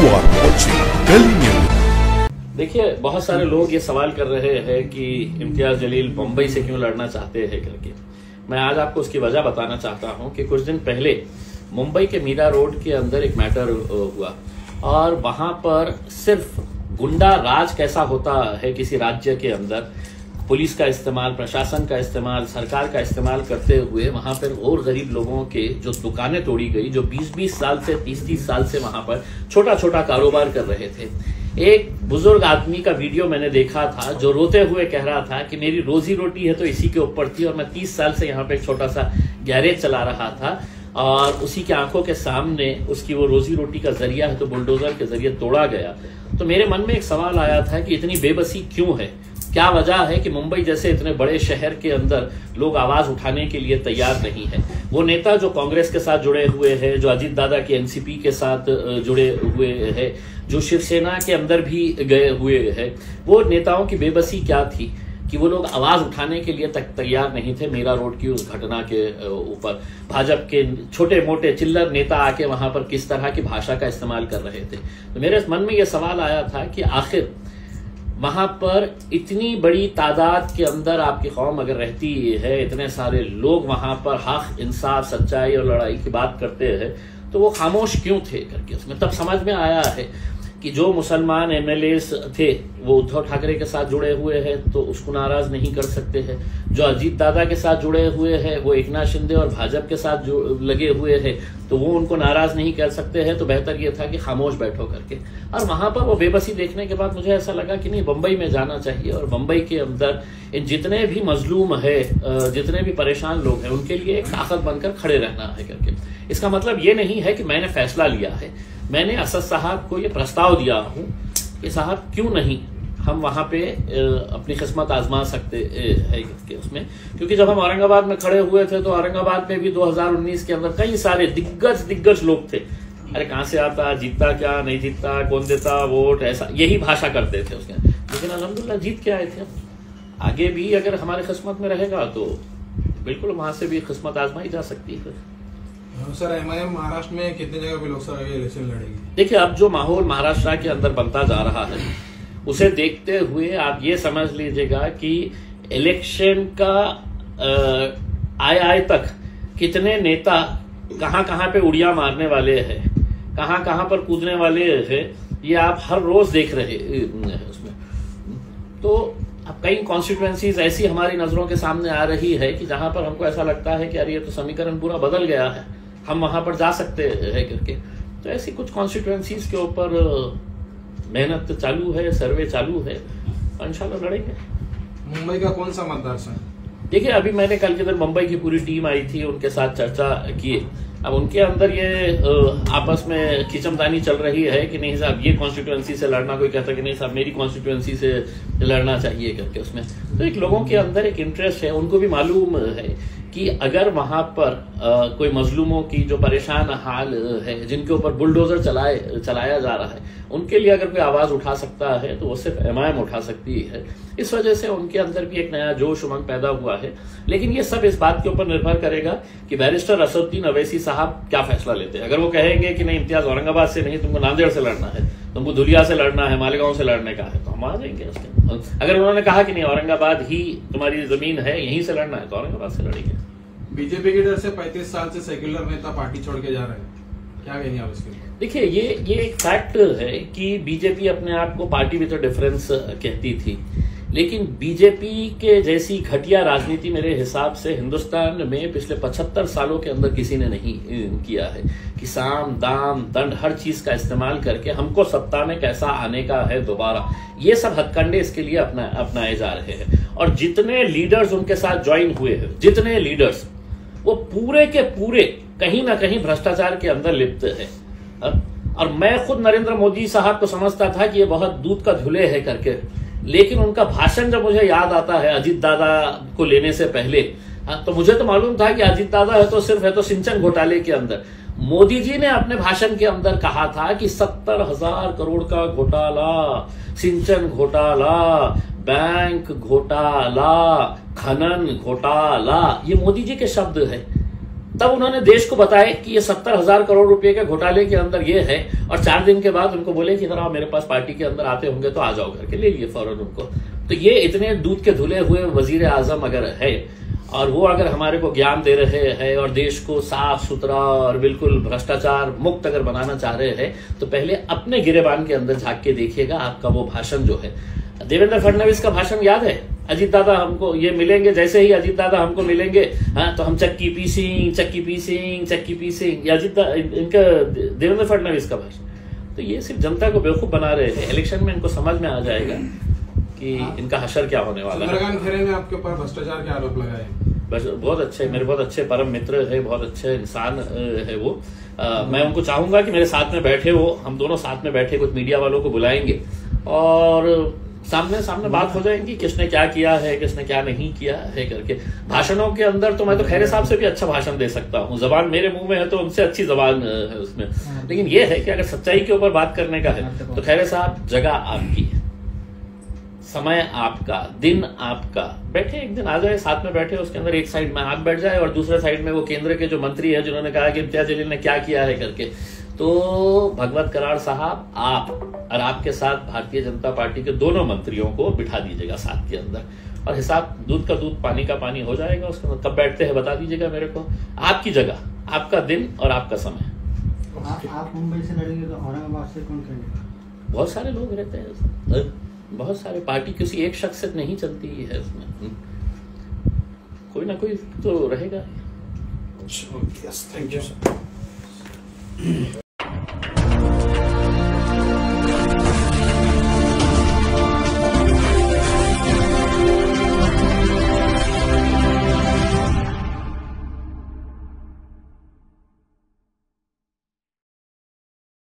are watching Delhi News। देखिए, बहुत सारे लोग ये सवाल कर रहे हैं कि इम्तियाज जलील मुंबई से क्यों लड़ना चाहते हैं करके। मैं आज आपको उसकी वजह बताना चाहता हूं कि कुछ दिन पहले मुंबई के मीरा रोड के अंदर एक मैटर हुआ और वहां पर सिर्फ गुंडा राज कैसा होता है किसी राज्य के अंदर, पुलिस का इस्तेमाल, प्रशासन का इस्तेमाल, सरकार का इस्तेमाल करते हुए वहां पर और गरीब लोगों के जो दुकानें तोड़ी गई, जो 20-20 साल से 30-30 साल से वहां पर छोटा छोटा कारोबार कर रहे थे। एक बुजुर्ग आदमी का वीडियो मैंने देखा था जो रोते हुए कह रहा था कि मेरी रोजी रोटी है तो इसी के ऊपर थी और मैं 30 साल से यहाँ पे एक छोटा सा गैरेज चला रहा था और उसी के आंखों के सामने उसकी वो रोजी रोटी का जरिया है तो बुलडोजर के जरिए तोड़ा गया। तो मेरे मन में एक सवाल आया था कि इतनी बेबसी क्यों है, क्या वजह है कि मुंबई जैसे इतने बड़े शहर के अंदर लोग आवाज उठाने के लिए तैयार नहीं है। वो नेता जो कांग्रेस के साथ जुड़े हुए हैं, जो अजीत दादा के एनसीपी के साथ जुड़े हुए हैं, जो शिवसेना के अंदर भी गए हुए हैं, वो नेताओं की बेबसी क्या थी कि वो लोग आवाज उठाने के लिए तक तैयार नहीं थे मीरा रोड की उस घटना के ऊपर। भाजपा के छोटे मोटे चिल्लर नेता आके वहां पर किस तरह की भाषा का इस्तेमाल कर रहे थे। तो मेरे मन में यह सवाल आया था कि आखिर वहां पर इतनी बड़ी तादाद के अंदर आपकी कौम अगर रहती है, इतने सारे लोग वहां पर हक, इंसाफ, सच्चाई और लड़ाई की बात करते हैं, तो वो खामोश क्यों थे करके उसमें तब समझ में आया है कि जो मुसलमान एमएलएस थे वो उद्धव ठाकरे के साथ जुड़े हुए हैं तो उसको नाराज नहीं कर सकते हैं, जो अजीत दादा के साथ जुड़े हुए हैं वो एकनाथ शिंदे और भाजपा के साथ लगे हुए हैं तो वो उनको नाराज नहीं कर सकते हैं। तो बेहतर ये था कि खामोश बैठो करके। और वहां पर वो बेबसी देखने के बाद मुझे ऐसा लगा कि नहीं, मुंबई में जाना चाहिए और मुंबई के अंदर इन जितने भी मजलूम है, जितने भी परेशान लोग हैं, उनके लिए एक ताकत बनकर खड़े रहना है करके। इसका मतलब ये नहीं है कि मैंने फैसला लिया है, मैंने असद साहब को ये प्रस्ताव दिया हूं कि साहब क्यों नहीं हम वहां पे अपनी किस्मत आजमा सकते हैं उसमें। क्योंकि जब हम औरंगाबाद में खड़े हुए थे तो औरंगाबाद में भी 2019 के अंदर कई सारे दिग्गज लोग थे। अरे कहां से आता, जीतता क्या, नहीं जीतता, कौन देता वोट, ऐसा यही भाषा करते थे उसके। लेकिन अल्हम्दुलिल्लाह जीत के आए थे। आगे भी अगर हमारे किस्मत में रहेगा तो बिल्कुल वहां से भी किस्मत आजमाई जा सकती है। सर, एमआईएम महाराष्ट्र में कितने जगह पे लोकसभा इलेक्शन लड़ेगी? देखिए, अब जो माहौल महाराष्ट्र के अंदर बनता जा रहा है उसे देखते हुए आप ये समझ लीजिएगा कि इलेक्शन का आय तक कितने नेता कहां पे उड़िया मारने वाले हैं, कहां पर कूदने वाले हैं, ये आप हर रोज देख रहे हैं उसमें। तो अब कई कॉन्स्टिट्यूएंसीज ऐसी हमारी नजरों के सामने आ रही है कि जहां पर हमको ऐसा लगता है कि अरे ये तो समीकरण पूरा बदल गया है, हम वहां पर जा सकते हैं करके। तो ऐसी कुछ कॉन्स्टिट्यूएंसीज के ऊपर मेहनत चालू है, सर्वे चालू है और इंशाल्लाह लड़ेंगे। मुंबई का कौन सा मतदार संघ? देखिए, अभी मैंने कल के दिन मुंबई की पूरी टीम आई थी, उनके साथ चर्चा की। अब उनके अंदर ये आपस में खिचमतानी चल रही है कि नहीं साहब ये कॉन्स्टिट्यूएंसी से लड़ना, कोई कहता है कि नहीं साहब मेरी कॉन्स्टिट्यूएंसी से लड़ना चाहिए करके उसमें। तो एक लोगों के अंदर एक इंटरेस्ट है, उनको भी मालूम है कि अगर वहां पर कोई मजलूमों की जो परेशान हाल है, जिनके ऊपर बुलडोजर चलाया जा रहा है, उनके लिए अगर कोई आवाज उठा सकता है तो वो सिर्फ एमआईएम उठा सकती है। इस वजह से उनके अंदर भी एक नया जोश उमंग पैदा हुआ है। लेकिन ये सब इस बात के ऊपर निर्भर करेगा कि बैरिस्टर असदुद्दीन अवैसी साहब क्या फैसला लेते हैं। अगर वो कहेंगे कि नहीं इम्तियाज औरंगाबाद से नहीं, तुमको नांदेड़ से लड़ना है, तुमको धुलिया से लड़ना है, मालेगांव से लड़ने का है, तो हम आ जाएंगे उसके। अगर उन्होंने कहा कि नहीं औरंगाबाद ही तुम्हारी जमीन है, यहीं से लड़ना है, तो औरंगाबाद से लड़ेंगे। बीजेपी के डर से 35 साल से सेक्युलर नेता पार्टी छोड़ के जा रहे हैं, क्या कहेंगे आप इसके लिए? देखिए, ये एक फैक्ट है कि बीजेपी अपने आप को पार्टी विद डिफरेंस कहती थी, लेकिन बीजेपी के जैसी घटिया राजनीति मेरे हिसाब से हिंदुस्तान में पिछले 75 सालों के अंदर किसी ने नहीं किया है कि साम दाम दंड हर चीज का इस्तेमाल करके हमको सत्ता में कैसा आने का है दोबारा, ये सब हथकंडे इसके लिए अपनाए जा रहे हैं। और जितने लीडर्स उनके साथ ज्वाइन हुए हैं, जितने लीडर्स, वो पूरे के पूरे कहीं ना कहीं भ्रष्टाचार के अंदर लिप्त है। और मैं खुद नरेंद्र मोदी साहब को समझता था कि ये बहुत दूध का धुले है करके, लेकिन उनका भाषण जब मुझे याद आता है अजीत दादा को लेने से पहले, तो मुझे तो मालूम था कि अजीत दादा है तो सिर्फ है तो सिंचन घोटाले के अंदर। मोदी जी ने अपने भाषण के अंदर कहा था कि 70,000 करोड़ का घोटाला, सिंचन घोटाला, बैंक घोटाला, खनन घोटाला, ये मोदी जी के शब्द है। तब उन्होंने देश को बताया कि ये 70,000 करोड़ रुपए के घोटाले के अंदर ये है, और 4 दिन के बाद उनको बोले कि अगर आप मेरे पास पार्टी के अंदर आते होंगे तो आ जाओ करके, ले लिए फौरन उनको। तो ये इतने दूध के धुले हुए वजीर आजम अगर है, और वो अगर हमारे को ज्ञान दे रहे हैं और देश को साफ सुथरा और बिल्कुल भ्रष्टाचार मुक्त अगर बनाना चाह रहे हैं, तो पहले अपने गिरेबान के अंदर झांक के देखिएगा। आपका वो भाषण जो है, देवेंद्र फडणवीस का भाषण याद है? अजीत दादा हमको ये मिलेंगे, जैसे ही अजीत दादा हमको मिलेंगे, हाँ तो हम चक्की पीसिंग चक्की पीसिंग चक्की पीसिंग, इनका देवेंद्र फडणवीस का भाषण। तो ये सिर्फ जनता को बेवकूफ बना रहे हैं। इलेक्शन में इनको समझ में आ जाएगा कि इनका हशर क्या होने वाला है। चंद्रकांत खैरे ने आपके ऊपर भ्रष्टाचार के आरोप लगाए। बस बहुत अच्छे, मेरे बहुत अच्छे परम मित्र है, बहुत अच्छे इंसान है वो। मैं उनको चाहूंगा कि मेरे साथ में बैठे हो, हम दोनों साथ में बैठे कुछ मीडिया वालों को बुलाएंगे और सामने सामने बात हो जाएगी, किसने क्या किया है, किसने क्या नहीं किया है करके। भाषणों के अंदर तो मैं तो खैरे साहब से भी अच्छा भाषण दे सकता हूँ, जबान मेरे मुंह में है तो उनसे अच्छी जबान है उसमें। लेकिन ये है कि अगर सच्चाई के ऊपर बात करने का है तो खैरे साहब, जगह आपकी, समय आपका, दिन आपका, बैठे एक दिन आ जाए, साथ में बैठे, उसके अंदर एक साइड में आप बैठ जाए और दूसरे साइड में वो केंद्र के जो मंत्री है जिन्होंने कहा कि इम्तियाज जलील ने क्या किया है करके। तो भगवत कराड़ साहब, आप और आपके साथ भारतीय जनता पार्टी के दोनों मंत्रियों को बिठा दीजिएगा साथ के अंदर, और हिसाब दूध का दूध पानी का पानी हो जाएगा। उसके अंदर कब बैठते हैं बता दीजिएगा मेरे को, आपकी जगह, आपका दिन और आपका समय। आप मुंबई से लड़ेंगे तो औरंगाबाद से कौन करेगा? बहुत सारे लोग रहते हैं, बहुत सारे, पार्टी किसी एक शख्स से नहीं चलती है उसमें, कोई ना कोई तो रहेगा। Thank you.